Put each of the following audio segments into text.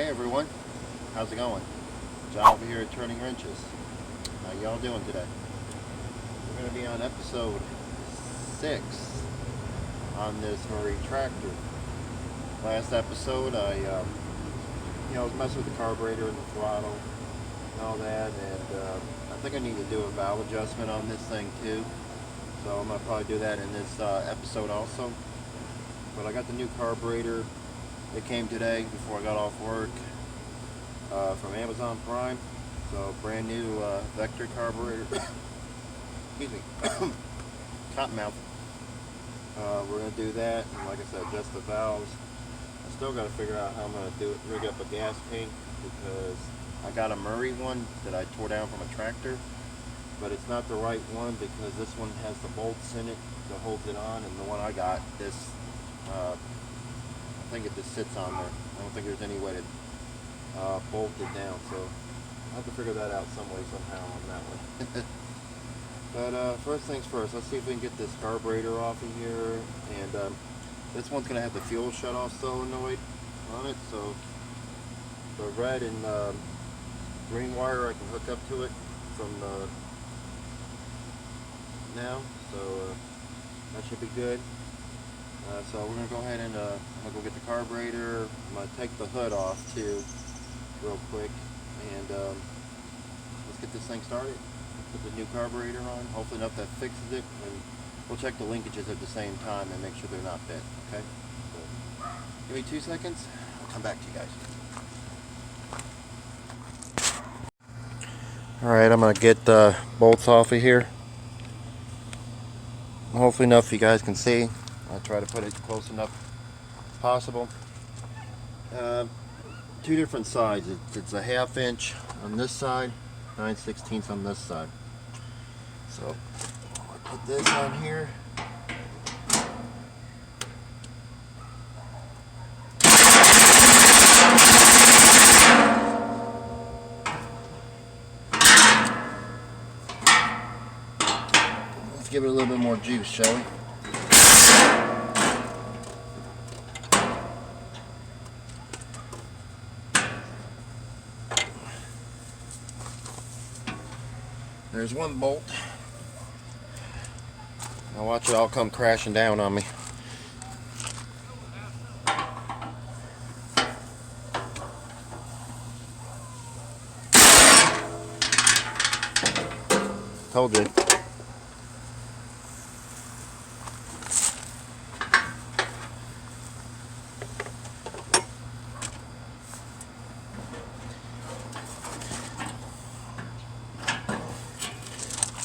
Hey everyone, how's it going? John over here at Turning Wrenches. How y'all doing today? We're going to be on episode 6 on this Murray tractor. Last episode I was messing with the carburetor and the throttle and all that, and I think I need to do a valve adjustment on this thing too. So I'm going to probably do that in this episode also. But I got the new carburetor. It came today before I got off work from Amazon Prime. So brand new Vector carburetor. Excuse me. Cottonmouth. We're going to do that, and like I said, adjust the valves. I still got to figure out how I'm going to rig up a gas tank, because I got a Murray one that I tore down from a tractor, but it's not the right one because this one has the bolts in it that holds it on, and the one I got, I think it just sits on there. I don't think there's any way to bolt it down, so I'll have to figure that out some way somehow on that one. But first things first, let's see if we can get this carburetor off of here. And this one's going to have the fuel shut-off solenoid on it, so the red and green wire I can hook up to it from now, so that should be good. So we're going to go ahead and I'm going to go get the carburetor. I'm going to take the hood off too real quick, and let's get this thing started. Put the new carburetor on, hopefully enough that fixes it, and we'll check the linkages at the same time and make sure they're not bent, okay? So give me 2 seconds, I'll come back to you guys. Alright, I'm going to get the bolts off of here. Hopefully enough you guys can see. I'll try to put it close enough as possible. 2 different sides. It's a 1/2 inch on this side, 9/16 on this side. So I'll put this on here. Let's give it a little bit more juice, shall we? There's one bolt. Now watch it all come crashing down on me. Told you.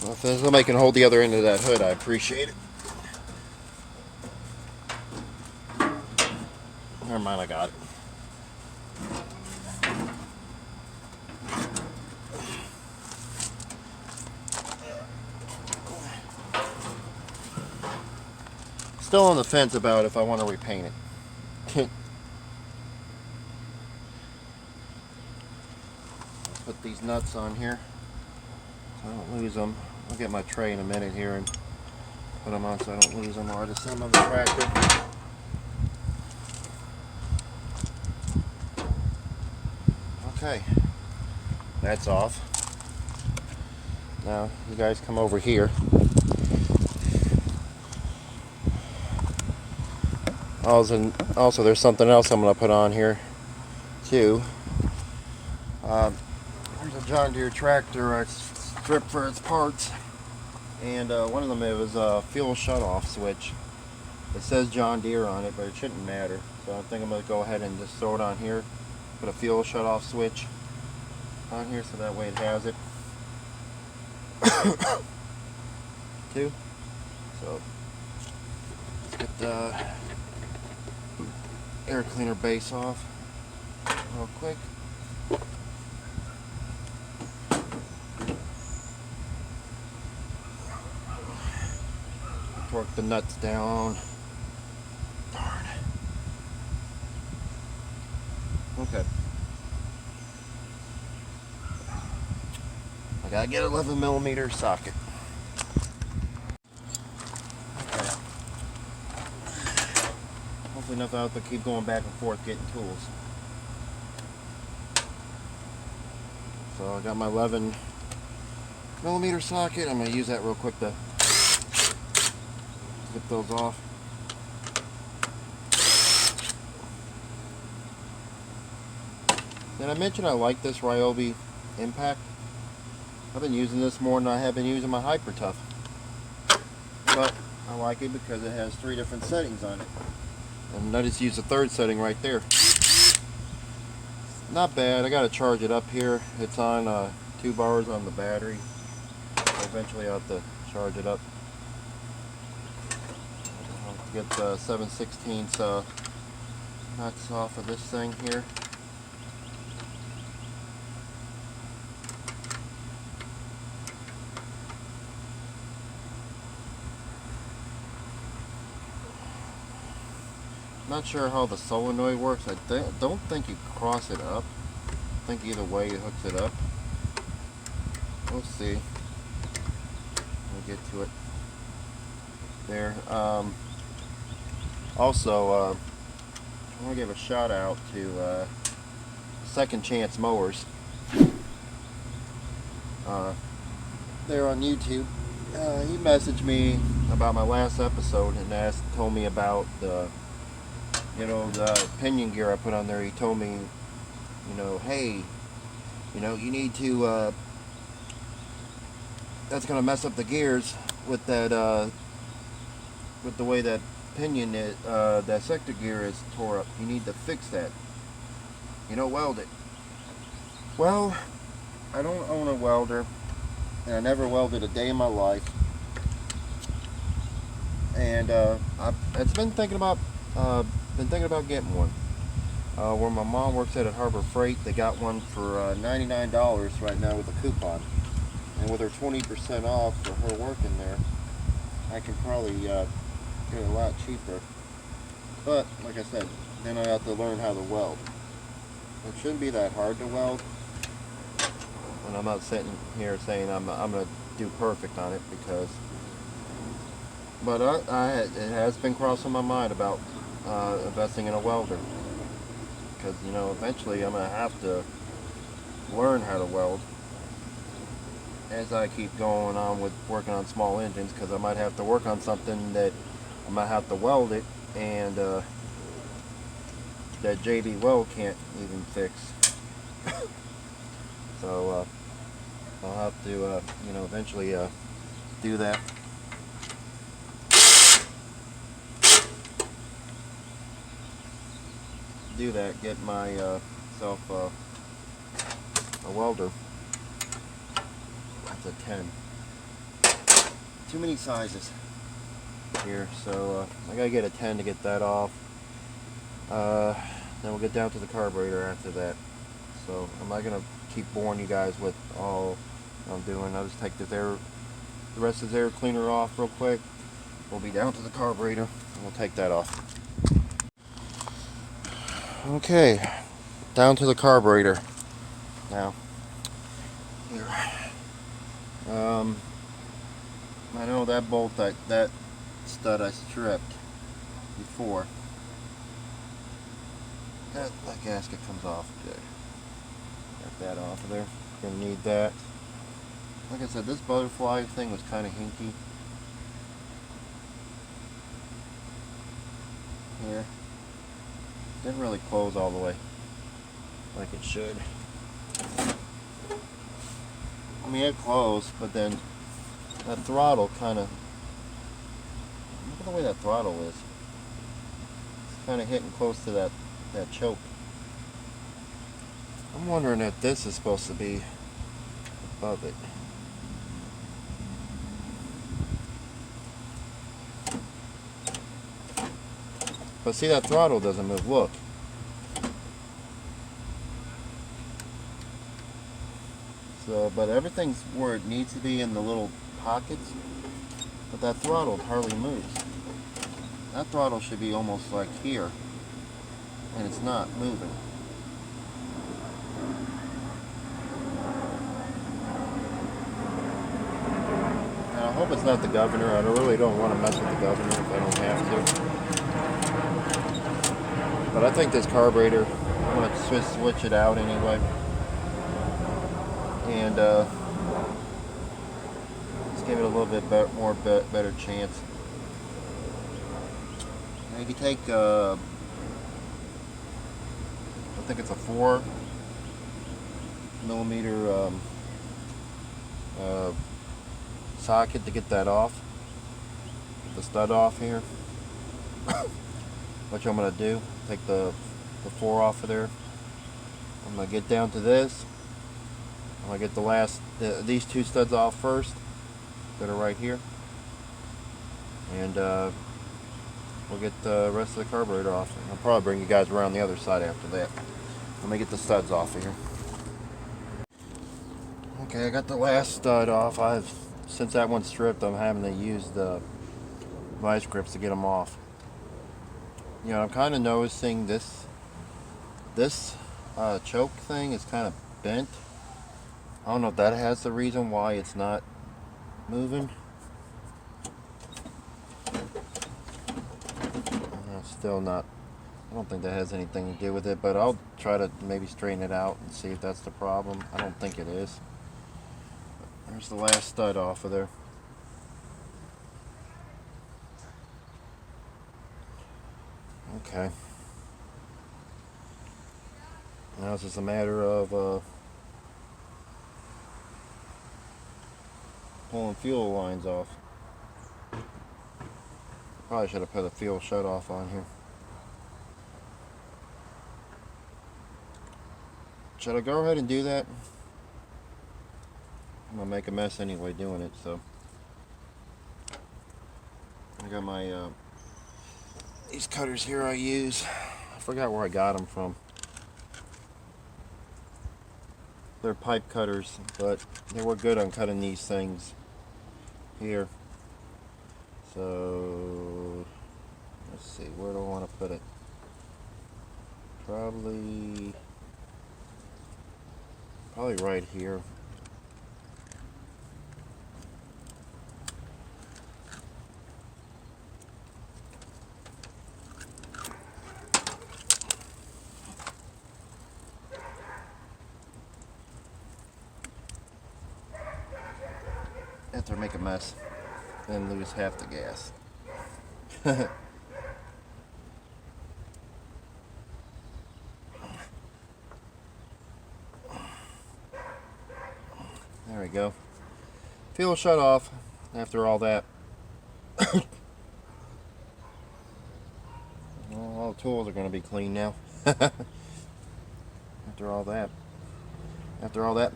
Well, if somebody can hold the other end of that hood, I appreciate it. Never mind, I got it. Still on the fence about if I want to repaint it. Let's put these nuts on here so I don't lose them. I'll get my tray in a minute here and put them on so I don't lose them, or just set them on the tractor. Okay, that's off. Now you guys come over here. Also there's something else I'm going to put on here too. There's a John Deere tractor I stripped for its parts, and one of them, it was a fuel shut-off switch. It says John Deere on it, but it shouldn't matter. So I think I'm going to go ahead and just throw it on here. Put a fuel shut-off switch on here so that way it has it too. So let's get the air cleaner base off real quick. Torque the nuts down. Darn. Okay. I gotta get an 11mm socket. Okay. Hopefully enough out to keep going back and forth getting tools. So I got my 11 millimeter socket. I'm going to use that real quick to zip those off. Did I mention I like this Ryobi Impact? I've been using this more than I have been using my Hyper Tough. But I like it because it has 3 different settings on it. And I just use the 3rd setting right there. Not bad. I got to charge it up here. It's on 2 bars on the battery. Eventually I'll have to charge it up. I'll get the 7/16 nuts off of this thing here. Not sure how the solenoid works. I don't think you cross it up. I think either way it hooks it up. We'll see. We'll get to it there. Also, I want to give a shout out to Second Chance Mowers. They're on YouTube. He messaged me about my last episode and told me about the pinion gear I put on there. He told me, hey, you need to, that's going to mess up the gears with that, with the way that pinion is, that sector gear is tore up. You need to fix that. Weld it. Well, I don't own a welder, and I never welded a day in my life. And I've been thinking about getting one. Where my mom works at Harbor Freight, they got one for $99 right now with a coupon. And with her 20% off for her working there, I can probably get it a lot cheaper. But, like I said, then I have to learn how to weld. It shouldn't be that hard to weld. And I'm not sitting here saying I'm going to do perfect on it, because... But it has been crossing my mind about investing in a welder, because eventually I'm gonna have to learn how to weld as I keep going on with working on small engines, because I might have to work on something that I might have to weld it, and that JB Weld can't even fix. So I'll have to eventually do that. Get myself a welder. That's a 10. Too many sizes here, so I gotta get a 10 to get that off. Then we'll get down to the carburetor after that. So I'm not gonna keep boring you guys with all I'm doing. I'll just take the rest of the air cleaner off real quick. We'll be down to the carburetor and we'll take that off. Okay, down to the carburetor now. Here. I know that bolt, that stud I stripped before. That gasket comes off good. Got that off of there. Gonna need that. Like I said, this butterfly thing was kind of hinky. Here. Didn't really close all the way like it should. I mean, it closed, but then that throttle kind of, look at the way that throttle is. It's kind of hitting close to that choke. I'm wondering if this is supposed to be above it. But see, that throttle doesn't move, look. So, but everything's where it needs to be in the little pockets, but that throttle hardly moves. That throttle should be almost like here, and it's not moving. And I hope it's not the governor. I really don't want to mess with the governor if I don't have to. But I think this carburetor, I'm going to switch it out anyway. and let's give it a little bit better chance. Now you can take, I think it's a 4mm socket to get that off, the stud off here. Which I'm going to do, take the 4 off of there. I'm going to get down to this. I'm going to get these 2 studs off first that are right here, and we'll get the rest of the carburetor off. I'll probably bring you guys around the other side after that. Let me get the studs off of here. Okay, I got the last stud off. Since that one's stripped, I'm having to use the vice grips to get them off. You know, I'm kind of noticing this choke thing is kind of bent. I don't know if that has the reason why it's not moving. Still not. I don't think that has anything to do with it, but I'll try to maybe straighten it out and see if that's the problem. I don't think it is. There's the last stud off of there. Okay. Now it's just a matter of pulling fuel lines off. Probably should have put a fuel shut off on here. Should I go ahead and do that? I'm gonna make a mess anyway doing it, so I got my these cutters here I use. I forgot where I got them from. They're pipe cutters, but they were good on cutting these things here. So let's see, where do I want to put it? Probably right here. After I make a mess and lose half the gas. There we go. Fuel shut off after all that. Well, all the tools are going to be clean now. After all that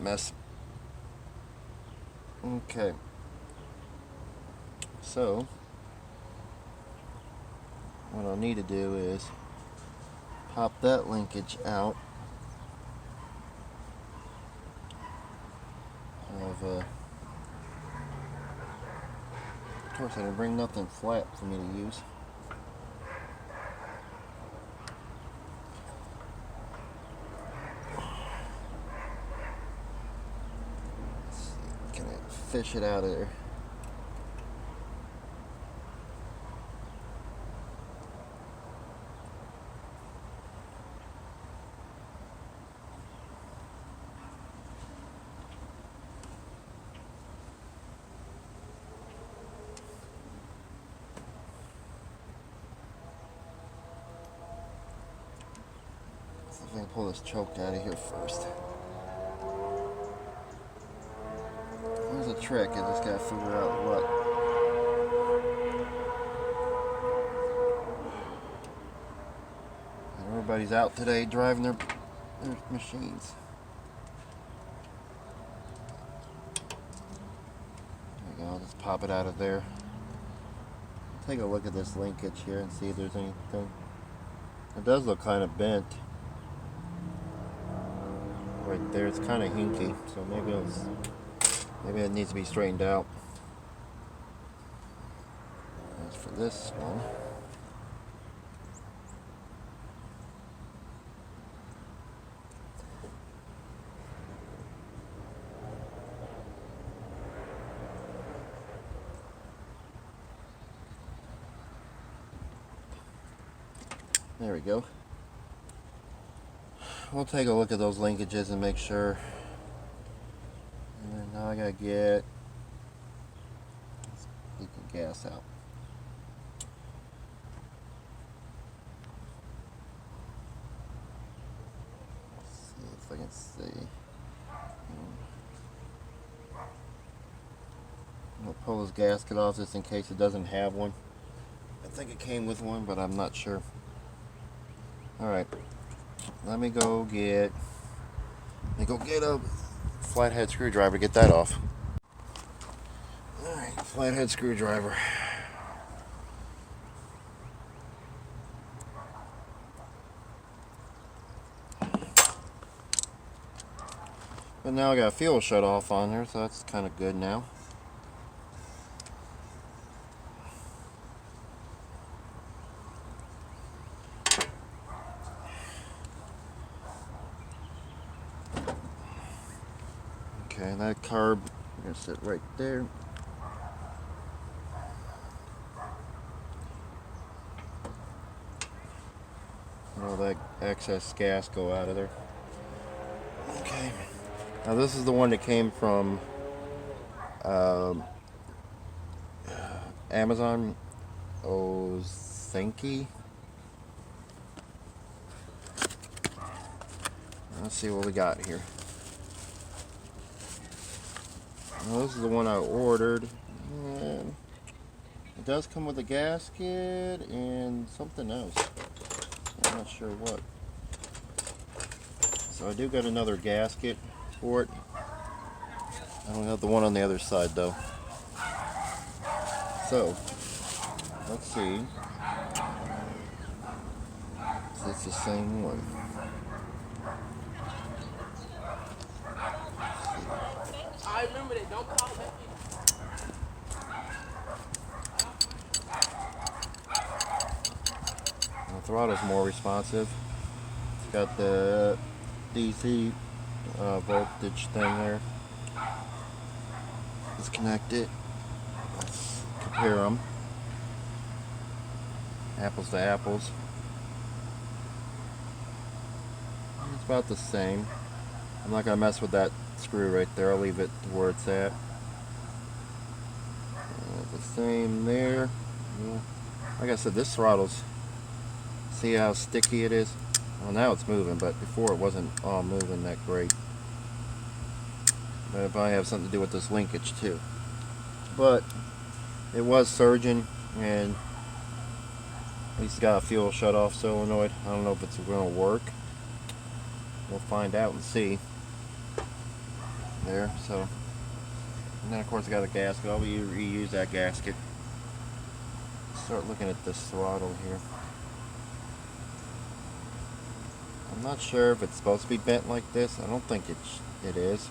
mess. Okay. So, what I'll need to do is pop that linkage out of course I didn't bring nothing flat for me to use. Let's see, can I fish it out of there? I'm going to pull this choke out of here first. There's a trick, I just got to figure out what. And everybody's out today driving their machines. There we go, I'll just pop it out of there. Take a look at this linkage here and see if there's anything. It does look kind of bent. Right there, it's kind of hinky, so maybe it needs to be straightened out. As for this one, there we go. We'll take a look at those linkages and make sure Now I gotta get leaking gas out. Let's see if I can see. I'll pull this gasket off just in case it doesn't have one. I think it came with one, but I'm not sure. Alright, let me go get a flathead screwdriver to get that off. Alright, flathead screwdriver. But now I got a fuel shut off on there, so that's kind of good now. Okay, that carb, I'm going to sit right there. And all that excess gas go out of there. Okay. Now this is the one that came from Amazon. Thanky. Let's see what we got here. Well, this is the one I ordered. And it does come with a gasket and something else. I'm not sure what. So I do got another gasket for it. I don't have the one on the other side though. So let's see. Is this the same one? I remember that. Don't call back in. The throttle's more responsive. It's got the DC voltage thing there. Let's connect it. Let's compare them. Apples to apples. It's about the same. I'm not going to mess with that screw right there. I'll leave it where it's at. The same there. Yeah. Like I said, this throttle's, see how sticky it is? Well, now it's moving, but before it wasn't all moving that great. But it probably have something to do with this linkage too. But it was surging, and at least got a fuel shut off solenoid. I don't know if it's going to work. We'll find out and see. There, so. And then of course I got a gasket. I'll reuse that gasket. Start looking at this throttle here. I'm not sure if it's supposed to be bent like this. I don't think it is.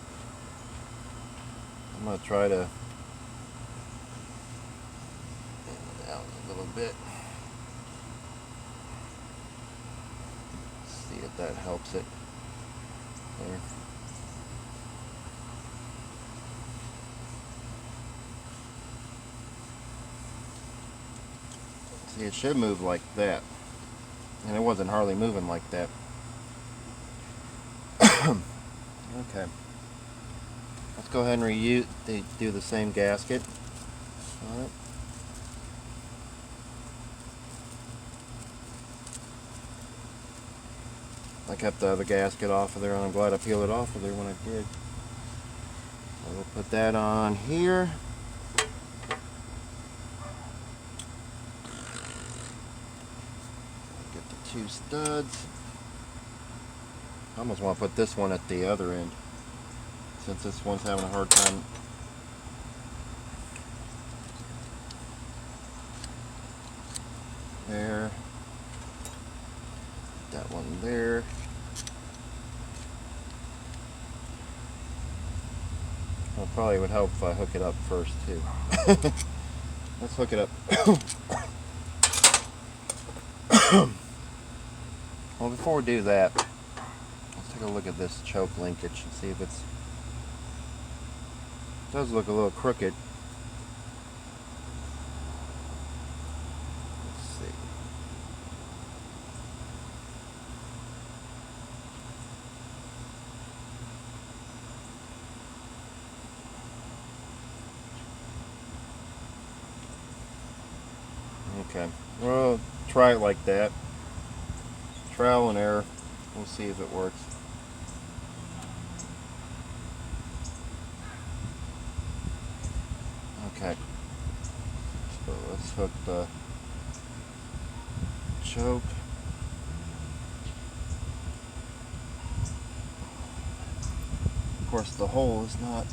I'm going to try to bend it out a little bit. See if that helps it. There. See, it should move like that. And it wasn't hardly moving like that. Okay. Let's go ahead and do the same gasket. Alright. I kept the other gasket off of there, and I'm glad I peeled it off of there when I did. So we'll put that on here. Get the two studs. I almost want to put this one at the other end, since this one's having a hard time. There. That one there. Well, it probably would help if I hook it up first too. Let's hook it up. Well, before we do that, let's take a look at this choke linkage and see if it does look a little crooked. Let's see. Okay, well, try it like that. Trial and error. We'll see if it works. Okay, so let's hook the choke. Of course, the hole is not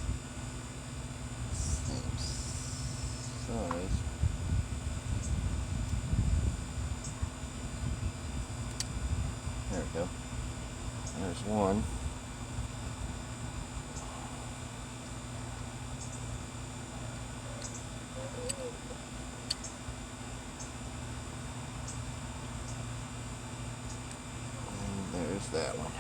the same size. There we go. There's one. And there's that one.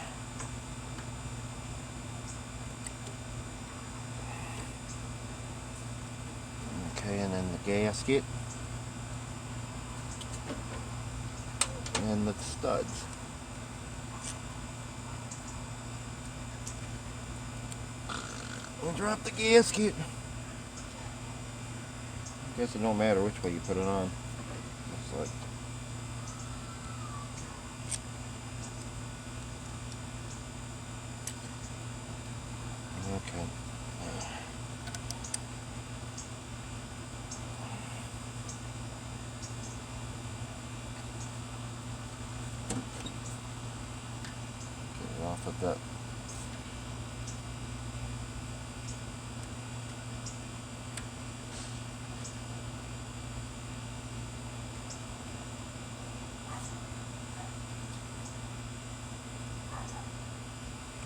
Okay, and then the gasket. And the studs. We'll drop the gasket. I guess it don't matter which way you put it on. Looks like. Okay. Get it off of that.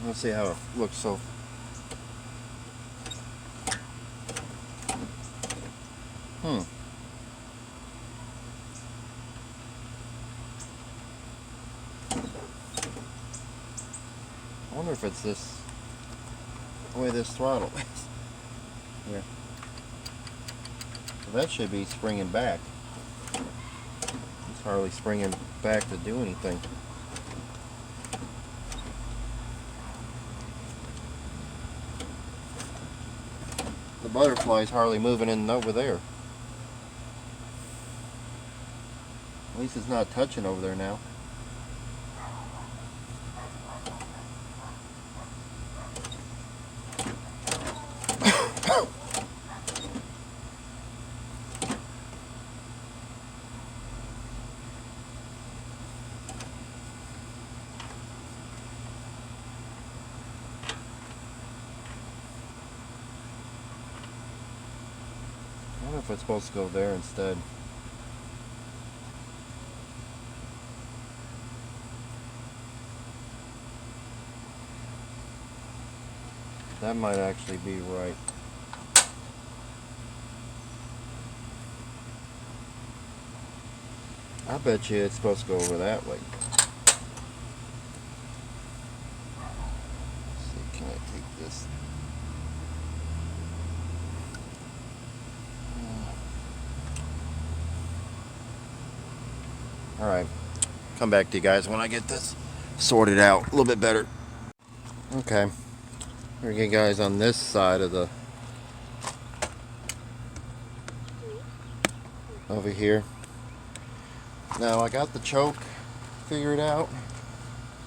Let's see how it looks so. I wonder if it's this way this throttle is. Here. So that should be springing back. It's hardly springing back to do anything. The butterfly's hardly moving in over there. At least it's not touching over there now. I wonder if it's supposed to go there instead. That might actually be right. I bet you it's supposed to go over that way. Let's see, can I take this? Alright, come back to you guys when I get this sorted out a little bit better. Okay, here you guys on this side of the over here. Now I got the choke figured out.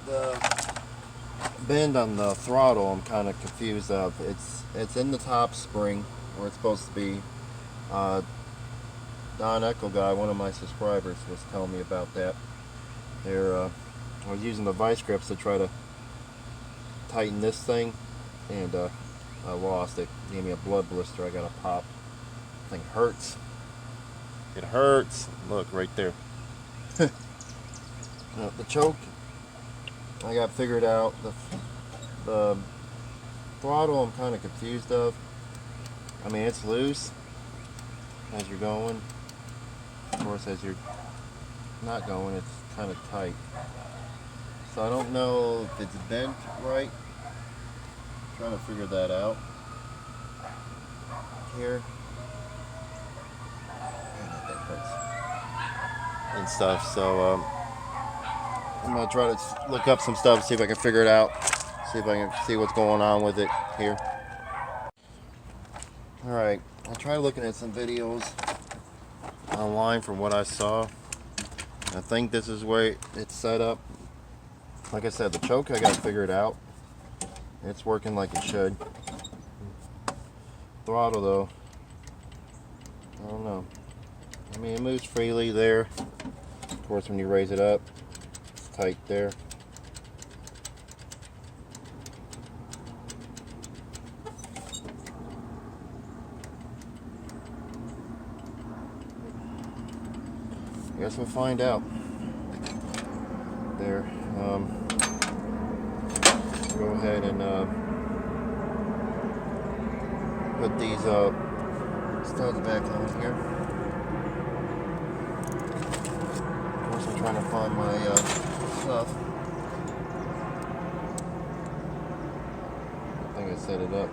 The bend on the throttle I'm kind of confused of. It's in the top spring where it's supposed to be. Don Echo guy, one of my subscribers, was telling me about that. I was using the vice grips to try to tighten this thing, and I lost it. Gave me a blood blister. I got a pop. Thing hurts. It hurts. Look right there. The choke I got figured out. The throttle I'm kind of confused of. I mean, it's loose as you're going. Of course, as you're not going, it's kind of tight. So I don't know if it's bent right. I'm trying to figure that out here. That hurts. And stuff. So I'm gonna try to look up some stuff, see if I can figure it out. See if I can see what's going on with it here. All right, I'll try looking at some videos online from what I saw. I think this is where it's set up. Like I said, the choke I got figured out. It's working like it should. Throttle though, I don't know. I mean, it moves freely there. Of course, when you raise it up, it's tight there. I guess we'll find out. There. Go ahead and put these studs back on here. Of course, I'm trying to find my stuff. I think I set it up.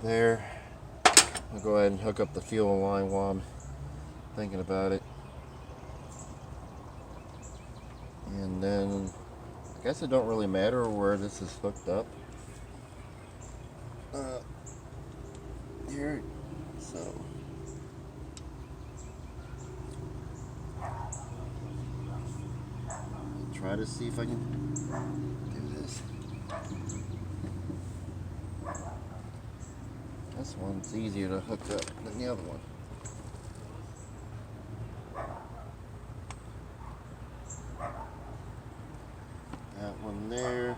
There. I'll go ahead and hook up the fuel line while I'm thinking about it. And then I guess it don't really matter where this is hooked up. Here, so try to see if I can do this. This one's easier to hook up than the other one. That one there.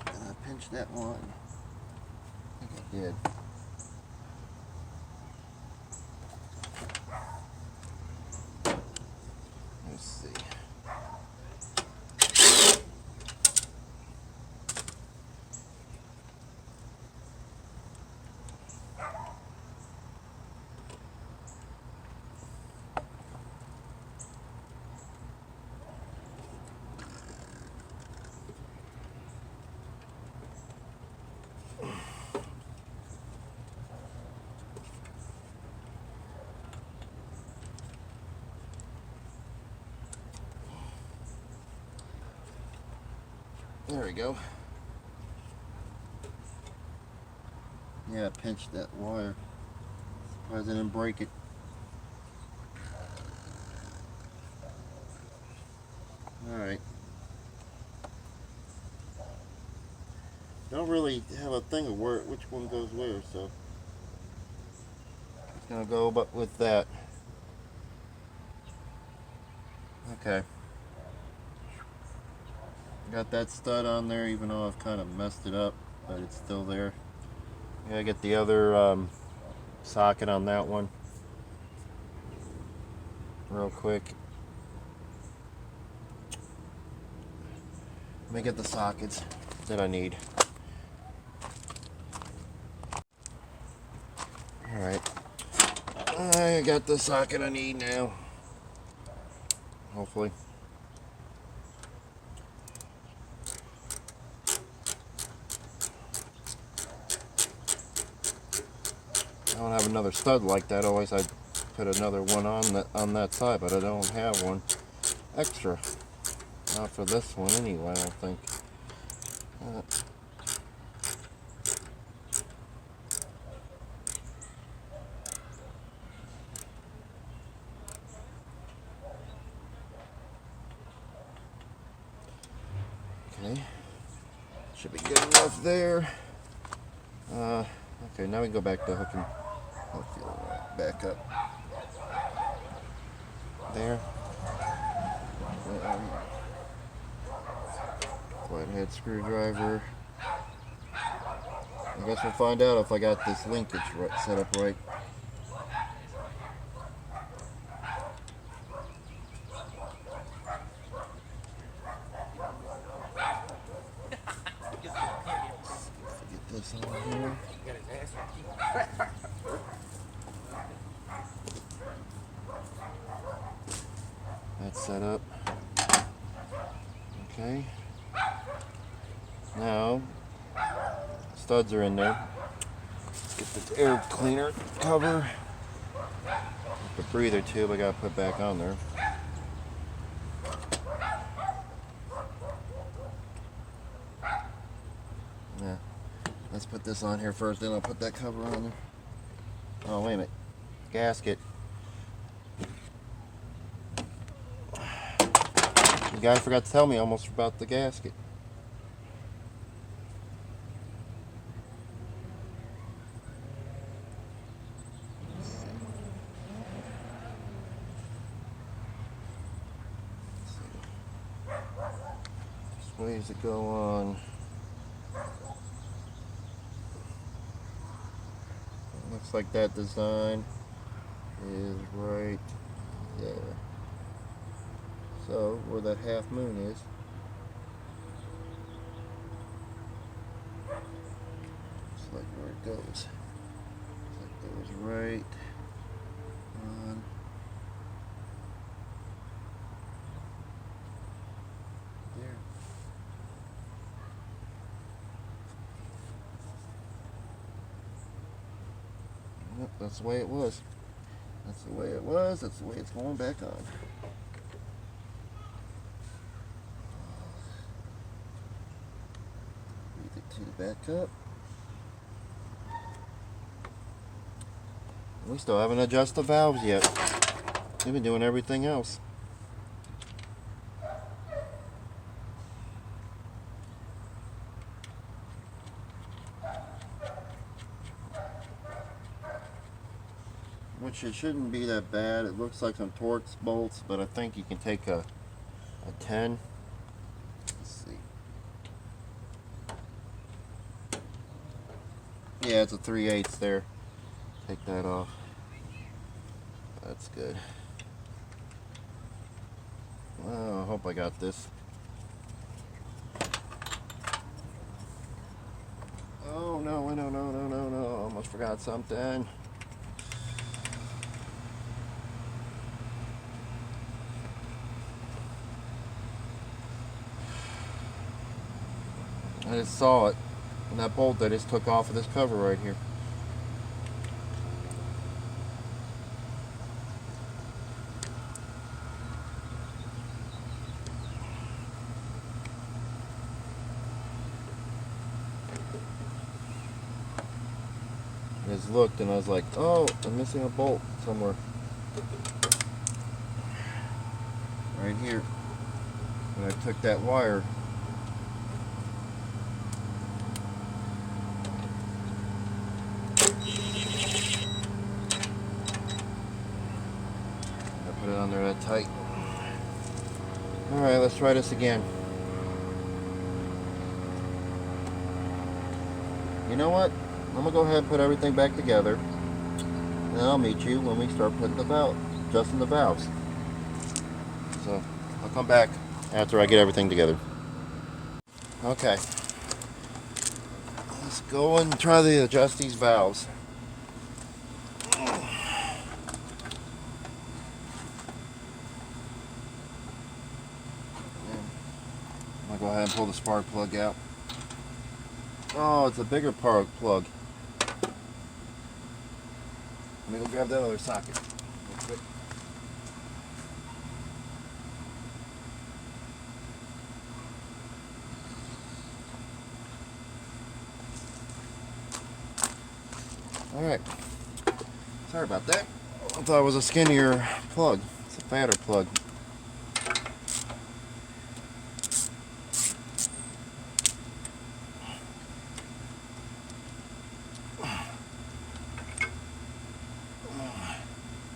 And I pinched that one. I think I did. Let's see. There we go. Yeah, I pinched that wire. Surprised I didn't break it. Alright. Don't really have a thing of where which one goes where, so it's gonna go but with that. Okay. Got that stud on there, even though I've kind of messed it up, but it's still there. Gotta get the other socket on that one real quick. Let me get the sockets that I need. Alright. I got the socket I need now. Hopefully. I don't have another stud like that. Always I'd put another one on that side, but I don't have one extra. Not for this one anyway, I don't think. Okay. Should be good enough there. Okay, now we can go back to hooking. Back up. There. Flathead screwdriver. I guess we'll find out if I got this linkage set up right. That's set up. Okay. Now, studs are in there. Get the air cleaner cover. The breather tube I gotta put back on there. Yeah. Let's put this on here first, then I'll put that cover on there. Oh, wait a minute. Gasket. The guy forgot to tell me almost about the gasket. This ways to go on. Looks like that design is right there. So where that half moon is, looks like where it goes. Looks like it goes right on there. Yep, that's the way it was. That's the way it was. That's the way it's going back on. Breathe it to the back up. We still haven't adjusted the valves yet. We've been doing everything else. Which it shouldn't be that bad. It looks like some Torx bolts, but I think you can take a 10. Let's see. Yeah, it's a 3/8 there. Take that off. That's good. Well, I hope I got this. Oh no, no. Almost forgot something. I just saw it. And that bolt I just took off of this cover right here. I just looked and I was like, oh, I'm missing a bolt somewhere. Right here. And I took that wire. Put it on there that tight. Alright, let's try this again. You know what? I'm going to go ahead and put everything back together. And I'll meet you when we start putting the valve, adjusting the valves. So, I'll come back after I get everything together. Okay. Let's go and try to adjust these valves. I'll go ahead and pull the spark plug out. Oh, it's a bigger plug. Let me go grab that other socket real quick. Alright. Sorry about that. I thought it was a skinnier plug. It's a fatter plug.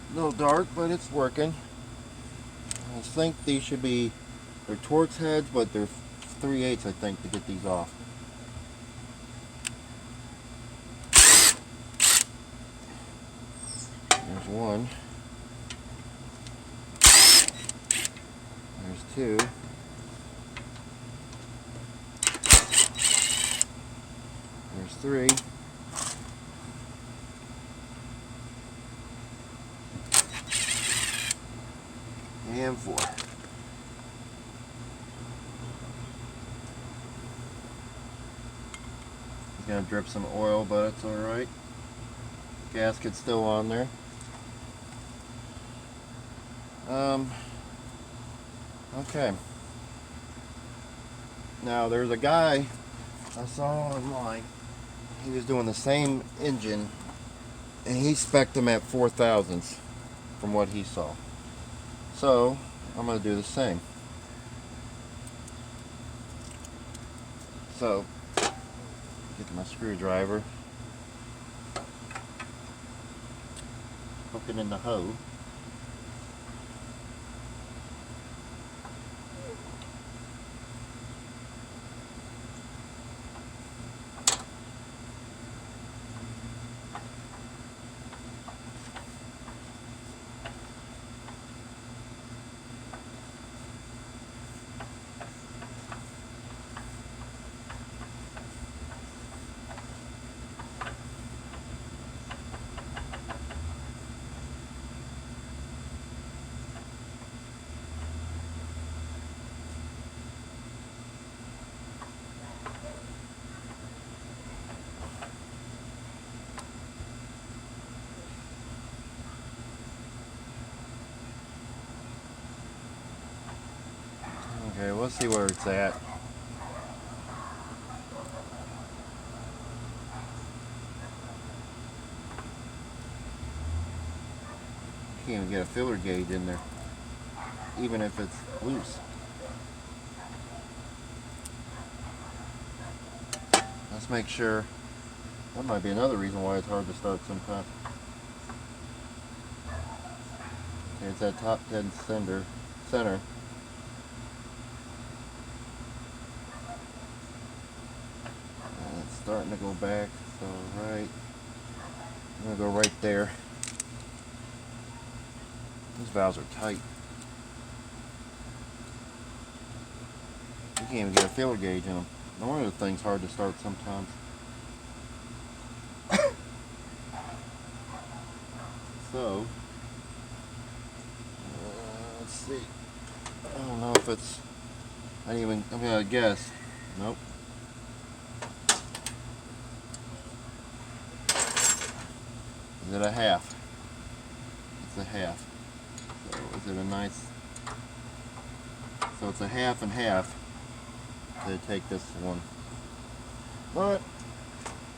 A little dark, but it's working. I think these should be, they're Torx heads, but they're 3/8 I think to get these off. There's one. There's two. There's three. And four. Gonna drip some oil, but it's alright. Gasket's still on there. Okay. Now there's a guy I saw online. He was doing the same engine, and he spec'd them at 4,000s from what he saw. So I'm gonna do the same. So get my screwdriver, hook it in the hose. Okay, we'll see where it's at. Can't even get a filler gauge in there, even if it's loose. Let's make sure. That might be another reason why it's hard to start sometimes. Okay, it's that top dead center. And it's starting to go back, so right. I'm gonna go right there. These valves are tight. You can't even get a filler gauge in them. No wonder the thing's hard to start sometimes. So, let's see. I don't know if it's. I'm gonna guess. Nope. Is it a half? It's a half. So is it a nice? So it's a half and half to take this one. But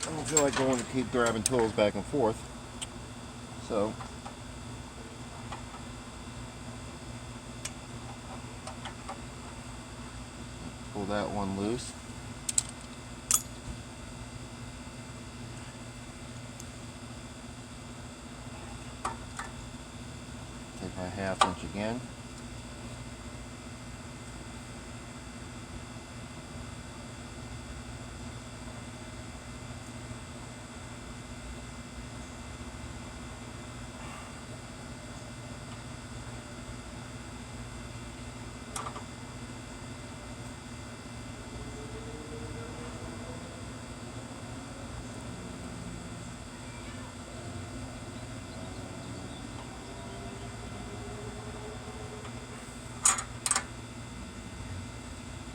I don't feel like going to keep grabbing tools back and forth. So pull that one loose. Take my 1/2 inch again.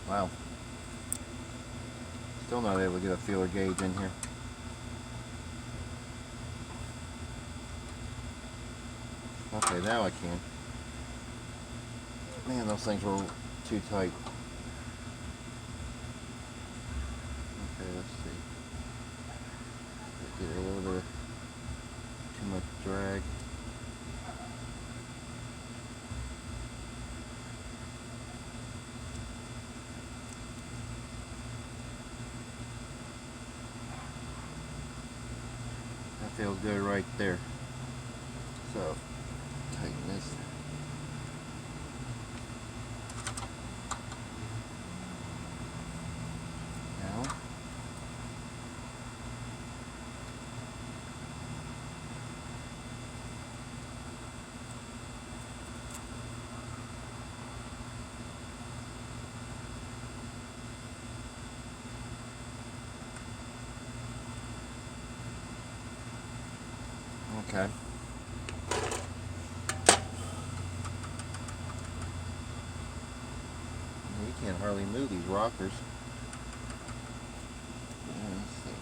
Wow. Still not able to get a feeler gauge in here. Okay, now I can. Man, those things were too tight. Okay, let's see. Get a little bit too much drag. That feels good right there. So, tighten this. Now, okay. You can't hardly move these rockers. Let's see.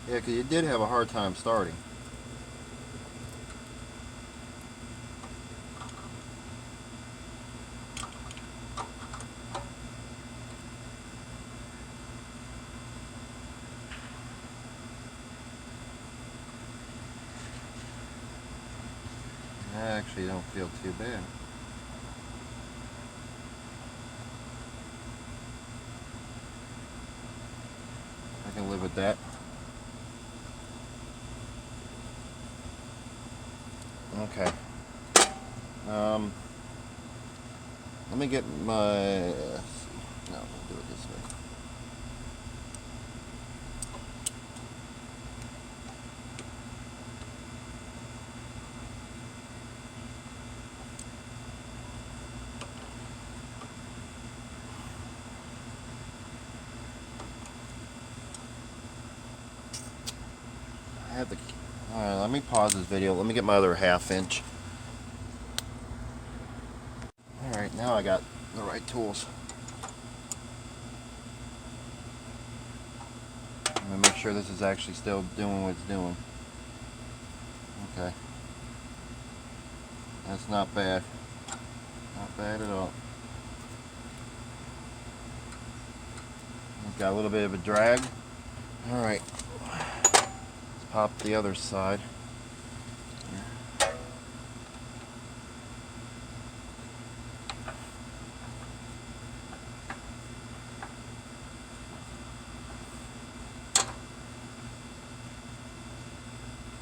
Yeah, because you did have a hard time starting. I actually don't feel too bad. I can live with that. Okay. Let me get my. No, we'll do it this way. I have the. All right, let me pause this video. Let me get my other 1/2 inch. All right, now I got the right tools. I'm gonna make sure this is actually still doing what it's doing. Okay. That's not bad. Not bad at all. Got a little bit of a drag. All right. Let's pop the other side.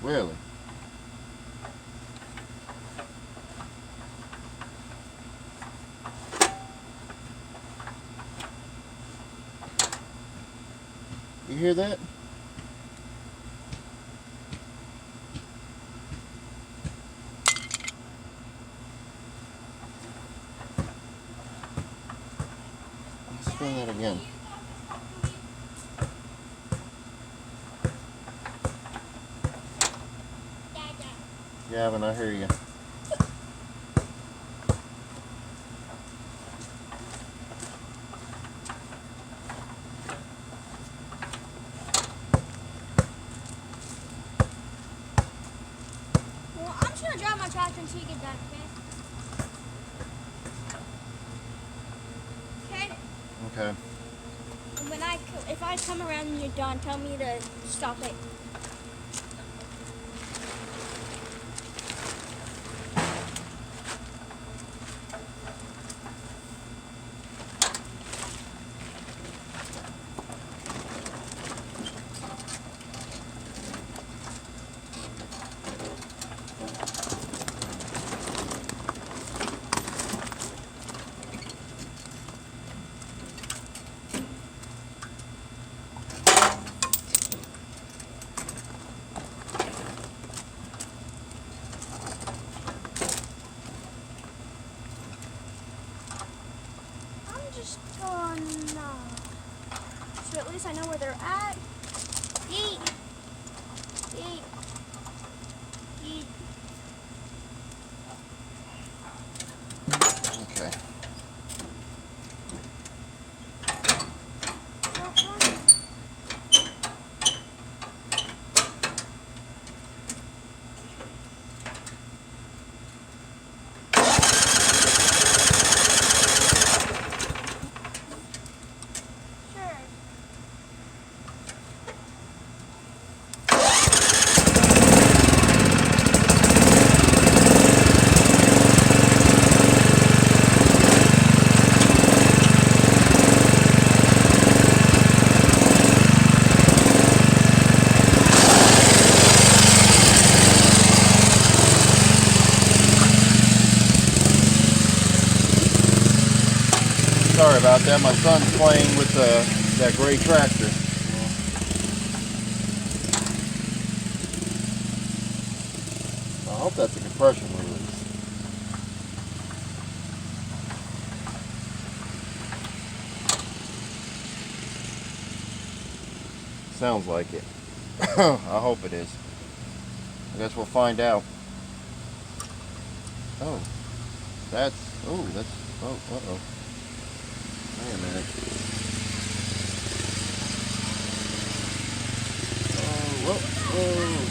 Really? You hear that? Let's spin that again. Gavin, I hear you. Well, I'm just gonna drive my tractor until you get done, okay? Okay? Okay. And if I come around and you're done, tell me to stop it. Just gonna, so at least I know where they're at. Yeet. Yeet. Yeet. Okay. Sorry about that. My son's playing with that gray tractor. I hope that's a compression release. Sounds like it. I hope it is. I guess we'll find out. Oh, uh-oh. Wait a minute. Oh, Whoa, whoa.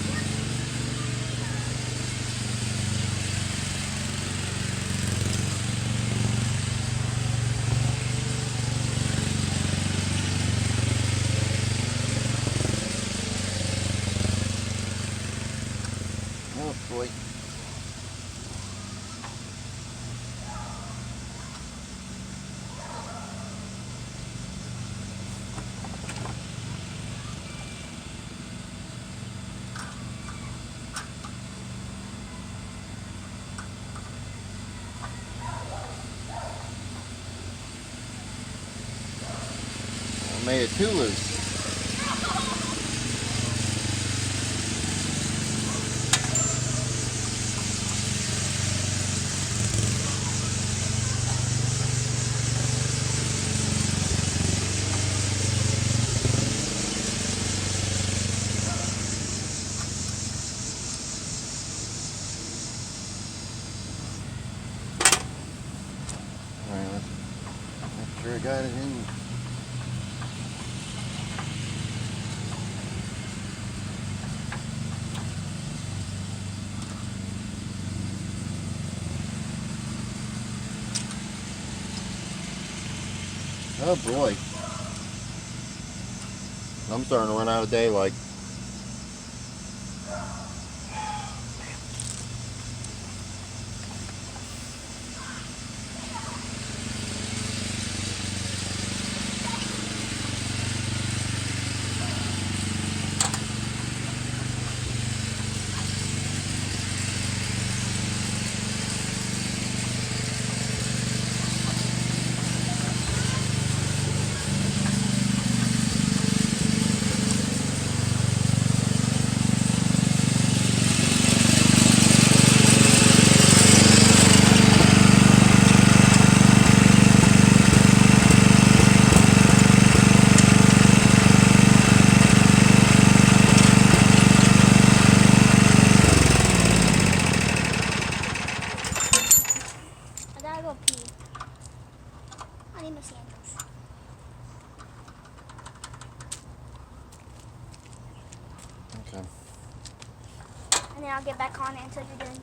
Oh boy. I made it too loose. Alright, let's make sure I got it in. Oh boy. I'm starting to run out of daylight. I gotta go pee. I need my sandals. Okay. And then I'll get back on it until you're done.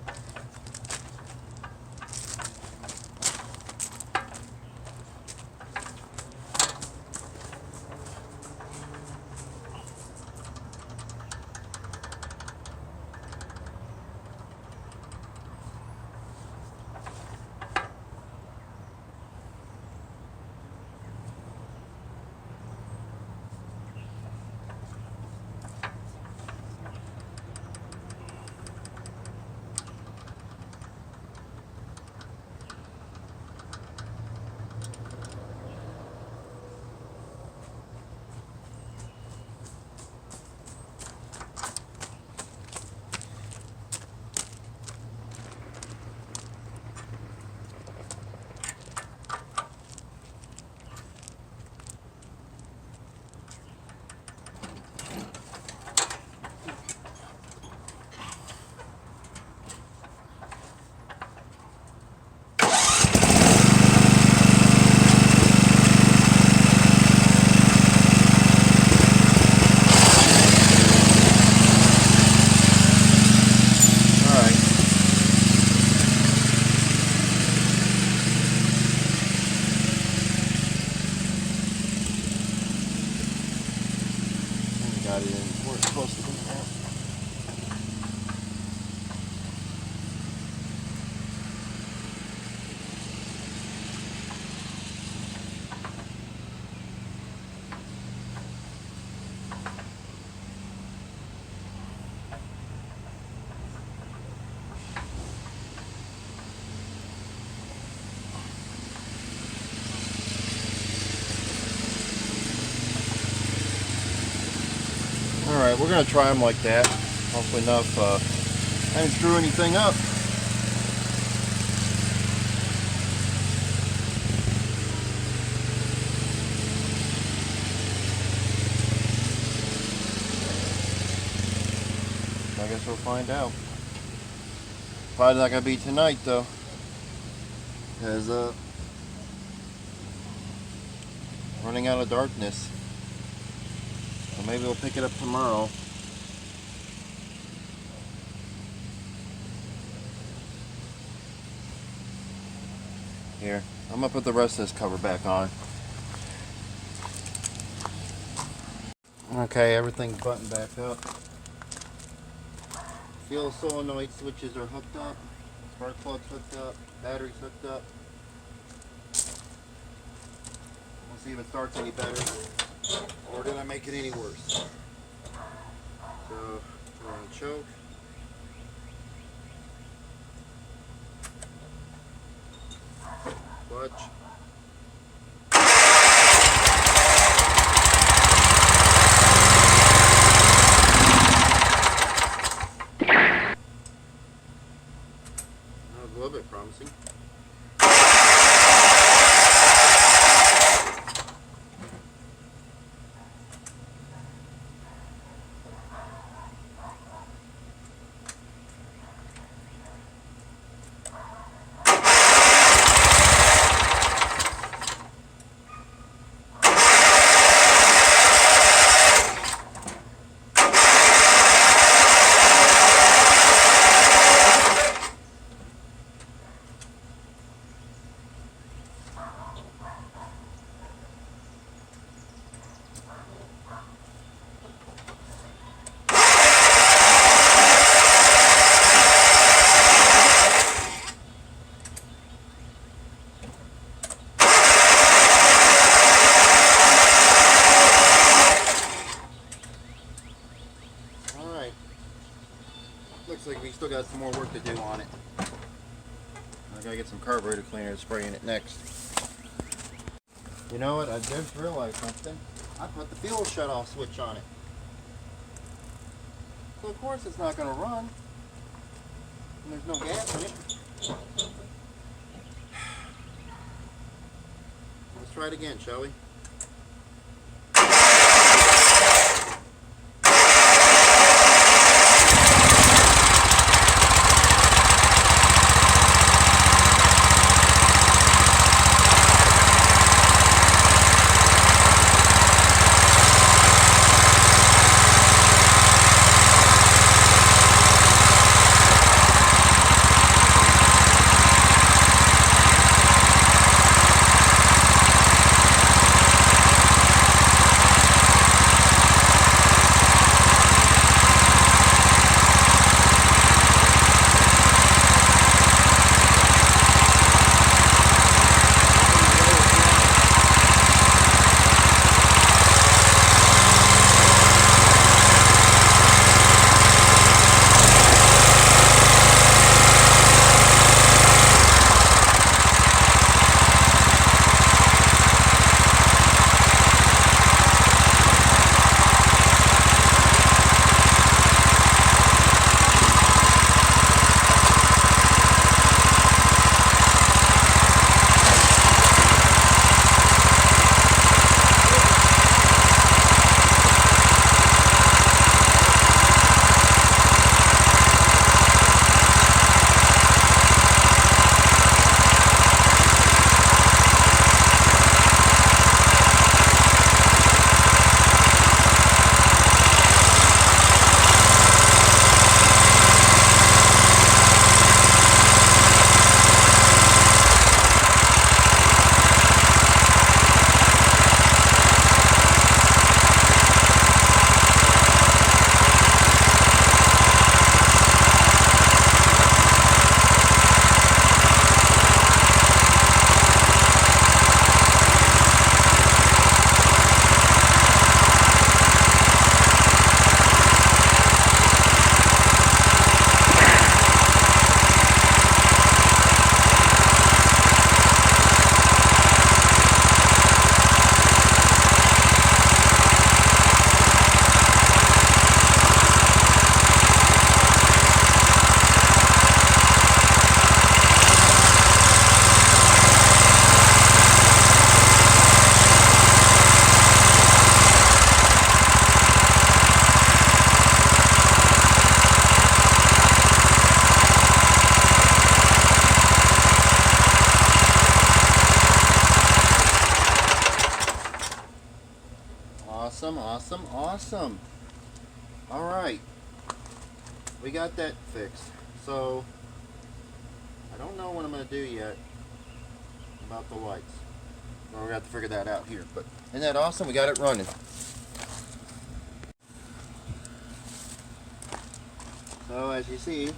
Got it in where it's supposed to be now. Alright, we're going to try them like that. Hopefully enough. I didn't screw anything up. I guess we'll find out. Probably not going to be tonight though. Because running out of darkness. So maybe we'll pick it up tomorrow. Here, I'm gonna put the rest of this cover back on. Okay, everything's buttoned back up. Fuel solenoid switches are hooked up. Spark plug's hooked up. Battery's hooked up. We'll see if it starts any better, or did I make it any worse? So, we're on choke. Clutch. That was a little bit promising. Looks like we still got some more work to do on it. I gotta get some carburetor cleaner to spray in it next. You know what? I just realized something. I put the fuel shut-off switch on it. So of course it's not gonna run when there's no gas in it. Let's try it again, shall we? Awesome. Alright. We got that fixed. So, I don't know what I'm going to do yet. about the lights. Well, we're gonna have to figure that out here. But isn't that awesome? We got it running. So as you see,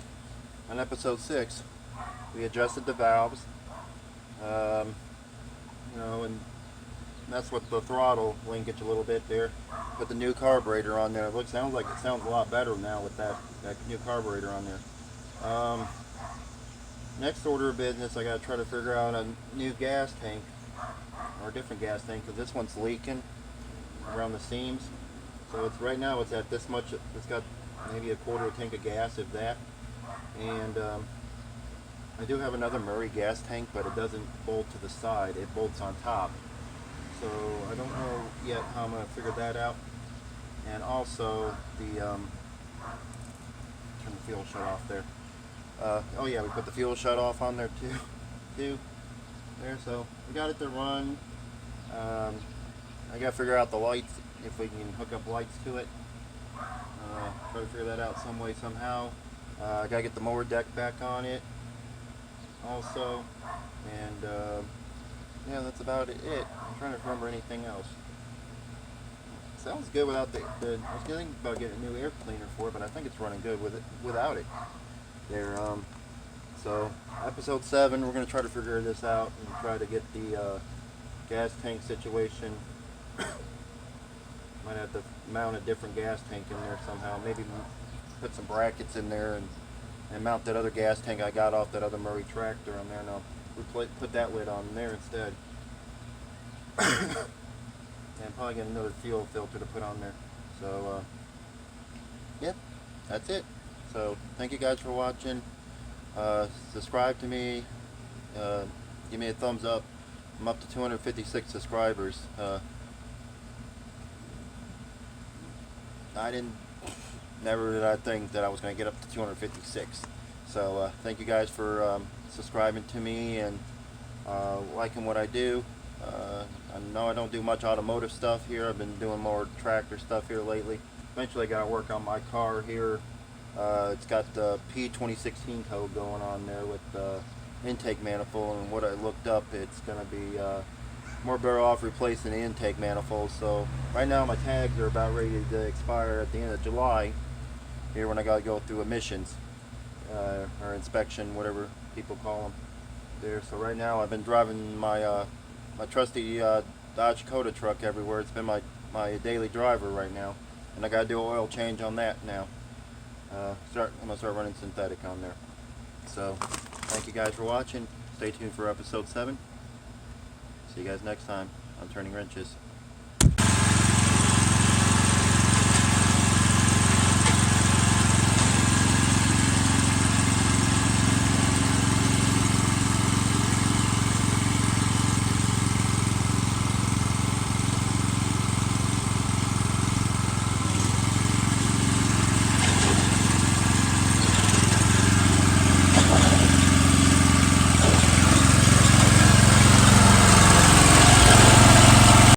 on episode 6, we adjusted the valves. You know, and messed with the throttle linkage a little bit there. Put the new carburetor on there. It sounds a lot better now with that new carburetor on there. Next order of business, I gotta try to figure out a new gas tank or a different gas tank because this one's leaking around the seams. So it's right now it's at this much. It's got maybe a quarter tank of gas, if that. And I do have another Murray gas tank, but it doesn't bolt to the side. It bolts on top. So I don't know yet how I'm gonna figure that out. And also the turn the fuel shut off there. Oh yeah, we put the fuel shut off on there too. There, so we got it to run. I gotta figure out the lights, if we can hook up lights to it. Try to figure that out some way, somehow. I gotta get the mower deck back on it also. And yeah, that's about it. I'm trying to remember anything else. Sounds good without the I was thinking about getting a new air cleaner for it, but I think it's running good without it. There. So episode 7, we're gonna try to figure this out and try to get the gas tank situation. Might have to mount a different gas tank in there somehow. Maybe put some brackets in there and mount that other gas tank I got off that other Murray tractor on there. And I'll put that lid on there instead. And probably get another fuel filter to put on there. So yeah, that's it. So thank you guys for watching. Subscribe to me. Give me a thumbs up. I'm up to 256 subscribers. Never did I think that I was going to get up to 256. So thank you guys for subscribing to me and liking what I do. I know I don't do much automotive stuff here. I've been doing more tractor stuff here lately. Eventually I got to work on my car here. It's got the P2016 code going on there with the intake manifold, and what I looked up, it's going to be more better off replacing the intake manifold. So right now my tags are about ready to expire at the end of July here when I got to go through emissions or inspection, whatever people call them there. So right now I've been driving my my trusty Dodge Dakota truck everywhere. It's been my daily driver right now, and I got to do an oil change on that now. I'm gonna start running synthetic on there. So thank you guys for watching. Stay tuned for episode 7. See you guys next time on Turning Wrenches.